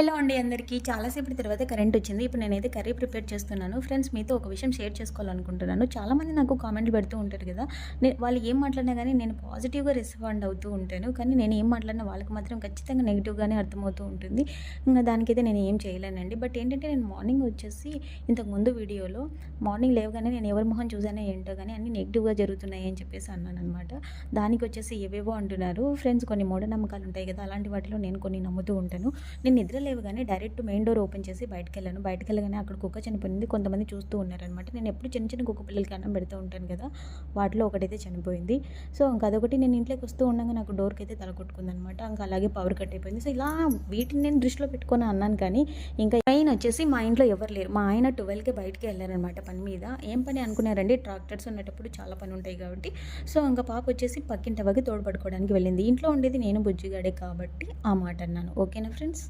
Hello అండి అందరికీ. చాలా సేపటి తర్వాత కరెంట్ వచ్చింది. ఇప్పుడు నేనైతే కర్రీ ప్రిపేర్ చేస్తున్నాను. ఫ్రెండ్స్ మీతో ఒక విషయం షేర్ చేసుకోవాలనుకుంటున్నాను. చాలామంది నాకు కామెంట్లు పెడుతూ ఉంటారు కదా! వాళ్ళు ఏం మాట్లాడినా గానీ నేను పాజిటివ్‌గా రెస్పాండ్ అవుతూ ఉంటాను. కానీ నేను ఏం మాట్లాడినా వాళ్ళకి మాత్రం ఖచ్చితంగా నెగెటివ్‌గానే అర్థమవుతూ ఉంటుంది. దానికైతే నేను ఏం చేయలేనండి. బట్ ఏంటంటే నేను మార్నింగ్ వచ్చేసి ఇంతకుముందు వీడియోలో మార్నింగ్ లేవగానే నేను ఎవరి మొహం చూసానో ఏంటో గానీ అన్నీ నెగెటివ్‌గా జరుగుతున్నాయి అని చెప్పేసి అన్నాననమాట. దానికొచ్చేసి ఏవేవో అంటున్నారు. ఫ్రెండ్స్ కొన్ని మూఢనమ్మకాలు ఉంటాయి కదా! అలాంటి వాటిలో నేను కొన్ని నమ్ముతూ ఉంటాను. నేను నిద్ర లేవగానే డైరెక్ట్ మెయిన్ డోర్ ఓపెన్ చేసి బయటికెళ్ళాను. బయటికెళ్ళగానే అక్కడ కుక్క చనిపోయింది. కొంతమంది చూస్తూ ఉన్నారనమాట. నేను ఎప్పుడు చిన్న చిన్న కుక్క పిల్లలకి అన్నం పెడుతూ ఉంటాను కదా! వాటిలో ఒకటైతే చనిపోయింది. సో, ఇంక అదొకటి నేను ఇంట్లోకి వస్తూ ఉండంగా నాకు డోర్‌కైతే తల కొట్టుకుందనమాట. ఇంక అలాగే పవర్ కట్ అయిపోయింది. సో, ఇలా వీటిని నేను దృష్టిలో పెట్టుకొని అన్నాను కానీ, ఇంకా మెయిన్ వచ్చేసి మా ఇంట్లో ఎవరు లేరు. మా ఆయన 12కే బయటికి వెళ్లారనమాట పని మీద. ఏం పని అనుకున్నారండి, ట్రాక్టర్స్ ఉన్నటప్పుడు చాలా పని ఉంటాయి కాబట్టి. సో, ఇంక పాప వచ్చేసి పక్కింటి అవ్వకి తోడు పడుకోవడానికి వెళ్ళింది. ఇంట్లో ఉండేది నేను బుజ్జిగాడే కాబట్టి ఆ మాట అన్నాను. ఓకేనా ఫ్రెండ్స్?